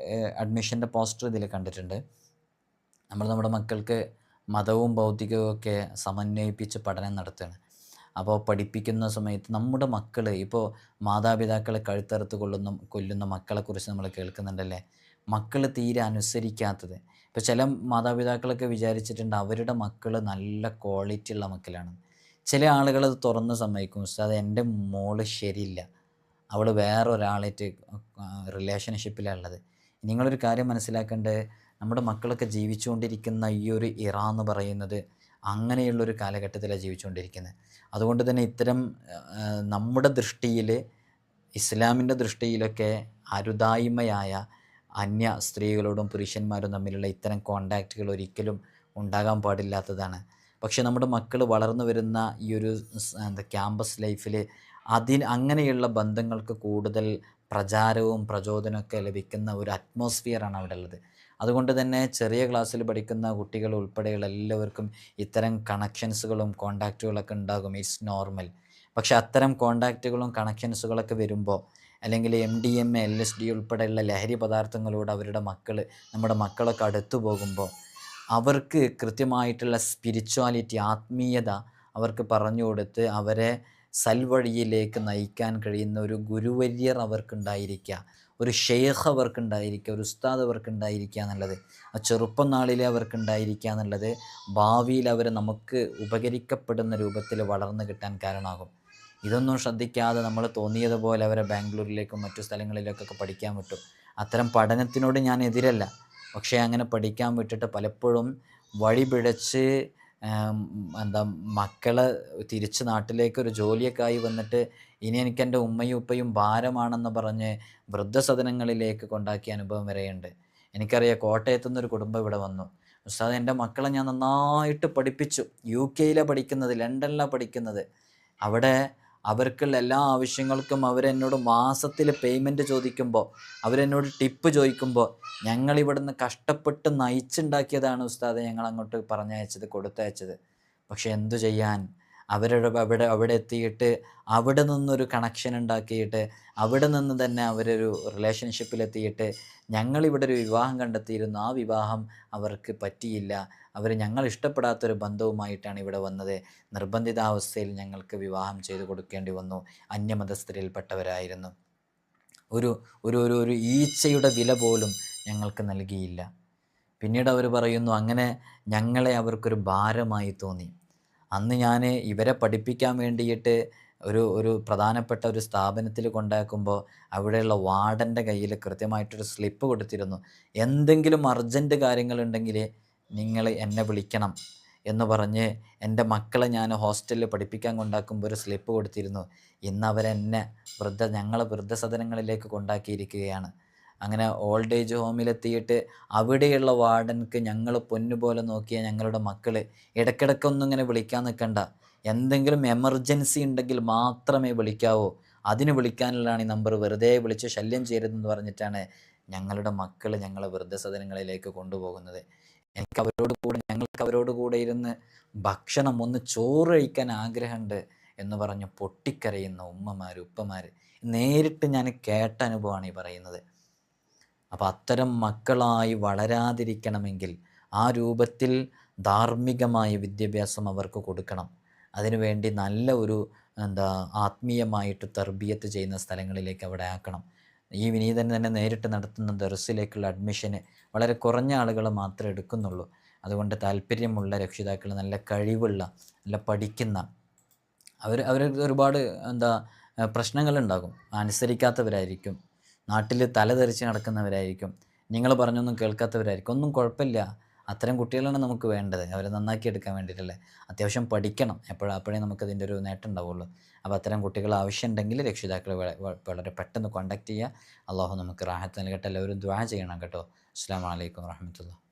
അഡ്മിഷൻ്റെ പോസ്റ്റർ ഇതിൽ കണ്ടിട്ടുണ്ട്. നമ്മുടെ മക്കൾക്ക് മതവും ഭൗതികവും ഒക്കെ സമന്വയിപ്പിച്ച് പഠനം നടത്തുകയാണ്. അപ്പോൾ പഠിപ്പിക്കുന്ന സമയത്ത് നമ്മുടെ മക്കൾ, ഇപ്പോൾ മാതാപിതാക്കളെ കഴുത്തറുത്ത് കൊല്ലുന്ന മക്കളെക്കുറിച്ച് നമ്മൾ കേൾക്കുന്നുണ്ടല്ലേ. മക്കൾ തീരെ അനുസരിക്കാത്തത്. ഇപ്പോൾ ചില മാതാപിതാക്കളൊക്കെ വിചാരിച്ചിട്ടുണ്ട് അവരുടെ മക്കൾ നല്ല ക്വാളിറ്റി ഉള്ള മക്കളാണ്. ചില ആളുകൾ അത് തുറന്ന് സമ്മതിക്കും, ഉസ്താദ് എൻ്റെ മോള് ശരിയില്ല, അവൾ വേറെ ഒരാളായിട്ട് റിലേഷൻഷിപ്പിലുള്ളത്. നിങ്ങളൊരു കാര്യം മനസ്സിലാക്കേണ്ടത്, നമ്മുടെ മക്കളൊക്കെ ജീവിച്ചുകൊണ്ടിരിക്കുന്ന ഈ ഒരു എന്ന് പറയുന്നത് അങ്ങനെയുള്ളൊരു കാലഘട്ടത്തിലാണ് ജീവിച്ചുകൊണ്ടിരിക്കുന്നത്. അതുകൊണ്ട് തന്നെ ഇത്തരം നമ്മുടെ ദൃഷ്ടിയിൽ, ഇസ്ലാമിൻ്റെ ദൃഷ്ടിയിലൊക്കെ അരുതായ്മയായ അന്യ സ്ത്രീകളോടും പുരുഷന്മാരും തമ്മിലുള്ള ഇത്തരം കോണ്ടാക്റ്റുകൾ ഒരിക്കലും ഉണ്ടാകാൻ പാടില്ലാത്തതാണ്. പക്ഷേ നമ്മുടെ മക്കൾ വളർന്നു വരുന്ന ഈ ഒരു ക്യാമ്പസ് ലൈഫിൽ അങ്ങനെയുള്ള ബന്ധങ്ങൾക്ക് കൂടുതൽ പ്രചാരവും പ്രചോദനമൊക്കെ ലഭിക്കുന്ന ഒരു അറ്റ്മോസ്ഫിയറാണ് അവിടെ ഉള്ളത്. അതുകൊണ്ട് തന്നെ ചെറിയ ക്ലാസ്സിൽ പഠിക്കുന്ന കുട്ടികൾ ഉൾപ്പെടെയുള്ള എല്ലാവർക്കും ഇത്തരം കണക്ഷൻസുകളും കോണ്ടാക്റ്റുകളൊക്കെ ഉണ്ടാകും. It's normal. പക്ഷെ അത്തരം കോണ്ടാക്റ്റുകളും കണക്ഷൻസുകളൊക്കെ വരുമ്പോൾ, അല്ലെങ്കിൽ MDMA LSD ഉൾപ്പെടെയുള്ള ലഹരി പദാർത്ഥങ്ങളോട് നമ്മുടെ മക്കളൊക്കെ അടുത്തു പോകുമ്പോൾ അവർക്ക് കൃത്യമായിട്ടുള്ള സ്പിരിച്വാലിറ്റി, ആത്മീയത അവർക്ക് പറഞ്ഞു കൊടുത്ത് അവരെ സൽവഴിയിലേക്ക് നയിക്കാൻ കഴിയുന്ന ഒരു ഗുരുവര്യർ അവർക്കുണ്ടായിരിക്കുക, ഒരു ഷെയ്ഖ് അവർക്കുണ്ടായിരിക്കുക, ഒരു ഉസ്താദ് അവർക്കുണ്ടായിരിക്കുക എന്നുള്ളത്, ആ ചെറുപ്പം നാളിലെ അവർക്കുണ്ടായിരിക്കുക എന്നുള്ളത് ഭാവിയിൽ അവർ നമുക്ക് ഉപകരിക്കപ്പെടുന്ന രൂപത്തിൽ വളർന്നു കിട്ടാൻ കാരണമാകും. ഇതൊന്നും ശ്രദ്ധിക്കാതെ നമ്മൾ തോന്നിയതുപോലെ അവരെ ബാംഗ്ലൂരിലേക്കും മറ്റു സ്ഥലങ്ങളിലേക്കൊക്കെ പഠിക്കാൻ വിട്ടു. അത്തരം പഠനത്തിനോട് ഞാൻ എതിരല്ല. പക്ഷേ അങ്ങനെ പഠിക്കാൻ വിട്ടിട്ട് പലപ്പോഴും വഴി പിഴച്ച് എന്താ മക്കള് തിരിച്ച് നാട്ടിലേക്കൊരു ജോലിയൊക്കെ ആയി വന്നിട്ട് ഇനി എനിക്ക് എൻ്റെ ഉമ്മയും ഉപ്പയും ഭാരമാണെന്ന് പറഞ്ഞ് വൃദ്ധസദനങ്ങളിലേക്ക് കൊണ്ടാക്കിയ അനുഭവം വരെയുണ്ട്. എനിക്കറിയാം, കോട്ടയത്തുനിന്നൊരു കുടുംബം ഇവിടെ വന്നു. ഉസ്താദ്, എൻ്റെ മക്കളെ ഞാൻ നന്നായിട്ട് പഠിപ്പിച്ചു. UK പഠിക്കുന്നത്, ലണ്ടനിലാണ് പഠിക്കുന്നത്. അവിടെ അവർക്കുള്ള എല്ലാ ആവശ്യങ്ങൾക്കും അവരെന്നോട് മാസത്തിൽ പേയ്മെൻറ്റ് ചോദിക്കുമ്പോൾ, അവരെന്നോട് ടിപ്പ് ചോദിക്കുമ്പോൾ, ഞങ്ങളിവിടുന്ന് കഷ്ടപ്പെട്ട് നയിച്ചുണ്ടാക്കിയതാണ് ഉസ്താദെ ഞങ്ങൾ അങ്ങോട്ട് പറഞ്ഞയച്ചത്, കൊടുത്തയച്ചത്. പക്ഷെ എന്തു ചെയ്യാൻ, അവിടെ എത്തിയിട്ട് അവിടെ നിന്നൊരു കണക്ഷൻ ഉണ്ടാക്കിയിട്ട് അവിടെ നിന്ന് തന്നെ അവരൊരു റിലേഷൻഷിപ്പിലെത്തിയിട്ട് ഞങ്ങളിവിടെ ഒരു വിവാഹം കണ്ടെത്തിയിരുന്നു. ആ വിവാഹം അവർക്ക് പറ്റിയില്ല. ഞങ്ങൾ ഇഷ്ടപ്പെടാത്തൊരു ബന്ധവുമായിട്ടാണ് ഇവിടെ വന്നത്. നിർബന്ധിതാവസ്ഥയിൽ ഞങ്ങൾക്ക് വിവാഹം ചെയ്തു കൊടുക്കേണ്ടി വന്നു. അന്യമതസ്ഥരിൽപ്പെട്ടവരായിരുന്നു. ഒരു ഒരു ഒരു ഒരു ഈച്ചയുടെ വില പോലും ഞങ്ങൾക്ക് നൽകിയില്ല. പിന്നീട് അവർ പറയുന്നു, അങ്ങനെ ഞങ്ങളെ അവർക്കൊരു ഭാരമായി തോന്നി. അന്ന് ഞാൻ ഇവരെ പഠിപ്പിക്കാൻ വേണ്ടിയിട്ട് ഒരു പ്രധാനപ്പെട്ട ഒരു സ്ഥാപനത്തിൽ കൊണ്ടാക്കുമ്പോൾ അവിടെയുള്ള വാർഡൻ്റെ കയ്യിൽ കൃത്യമായിട്ടൊരു സ്ലിപ്പ് കൊടുത്തിരുന്നു. എന്തെങ്കിലും അർജൻറ്റ് കാര്യങ്ങളുണ്ടെങ്കിൽ നിങ്ങൾ എന്നെ വിളിക്കണം എന്ന് പറഞ്ഞ് എൻ്റെ മക്കളെ ഞാൻ ഹോസ്റ്റലിൽ പഠിപ്പിക്കാൻ കൊണ്ടാക്കുമ്പോൾ ഒരു സ്ലിപ്പ് കൊടുത്തിരുന്നു. ഇന്ന് അവരെന്നെ ഞങ്ങളെ വൃദ്ധസദനങ്ങളിലേക്ക് കൊണ്ടാക്കിയിരിക്കുകയാണ്. അങ്ങനെ ഓൾഡ് ഏജ് ഹോമിലെത്തിയിട്ട് അവിടെയുള്ള വാർഡൻക്ക് ഞങ്ങൾ പൊന്നുപോലെ നോക്കിയ ഞങ്ങളുടെ മക്കൾ ഇടയ്ക്കിടയ്ക്കൊന്നും ഇങ്ങനെ വിളിക്കാൻ നിൽക്കണ്ട, എന്തെങ്കിലും എമർജൻസി ഉണ്ടെങ്കിൽ മാത്രമേ വിളിക്കാവൂ, അതിന് വിളിക്കാനുള്ളതാണ് ഈ നമ്പർ, വെറുതെ വിളിച്ച് ശല്യം ചെയ്യരുതെന്ന് പറഞ്ഞിട്ടാണ് ഞങ്ങളുടെ മക്കൾ ഞങ്ങളെ വൃദ്ധസദനങ്ങളിലേക്ക് കൊണ്ടുപോകുന്നത്. ഞങ്ങൾക്ക് അവരോട് കൂടെ ഇരുന്ന് ഭക്ഷണം, ഒന്ന് ചോറ് കഴിക്കാൻ ആഗ്രഹമുണ്ട് എന്ന് പറഞ്ഞ് പൊട്ടിക്കരയുന്ന ഉമ്മമാർ, ഉപ്പമാർ നേരിട്ട് ഞാൻ കേട്ട അനുഭവമാണ് ഈ പറയുന്നത്. അപ്പോൾ അത്തരം മക്കളായി വളരാതിരിക്കണമെങ്കിൽ ആ രൂപത്തിൽ ധാർമ്മികമായ വിദ്യാഭ്യാസം അവർക്ക് കൊടുക്കണം. അതിനുവേണ്ടി നല്ല ഒരു ആത്മീയമായിട്ട് തർബിയത്ത് ചെയ്യുന്ന സ്ഥലങ്ങളിലേക്ക് അവിടെ ആക്കണം. ഈ വിനീതൻ തന്നെ നേരിട്ട് നടത്തുന്ന ദർസിലേക്കുള്ള അഡ്മിഷന് വളരെ കുറഞ്ഞ ആളുകൾ മാത്രമേ എടുക്കുന്നുള്ളൂ. അതുകൊണ്ട് താല്പര്യമുള്ള രക്ഷിതാക്കൾ, നല്ല കഴിവുള്ള, നല്ല പഠിക്കുന്ന അവർ ഒരുപാട് പ്രശ്നങ്ങളുണ്ടാകും. അനുസരിക്കാത്തവരായിരിക്കും, നാട്ടിൽ തലതെറിച്ച് നടക്കുന്നവരായിരിക്കും, നിങ്ങൾ പറഞ്ഞൊന്നും കേൾക്കാത്തവരായിരിക്കും. ഒന്നും കുഴപ്പമില്ല, അത്തരം കുട്ടികളാണ് നമുക്ക് വേണ്ടത്. അവരെ നന്നാക്കി എടുക്കാൻ വേണ്ടിയിട്ടല്ലേ. അത്യാവശ്യം പഠിക്കണം, അപ്പോഴേ നമുക്കതിൻ്റെ ഒരു നേട്ടം ഉണ്ടാവുള്ളൂ. അപ്പോൾ അത്തരം കുട്ടികൾ ആവശ്യമുണ്ടെങ്കിൽ രക്ഷിതാക്കൾ വളരെ പെട്ടെന്ന് കോൺടാക്റ്റ് ചെയ്യുക. അള്ളാഹു നമുക്ക് റാഹത്ത് നൽകട്ടെ. എല്ലാവരും ദുആ ചെയ്യണം കേട്ടോ. അസ്സലാമു അലൈക്കും വറഹ്മത്തുള്ളാഹി.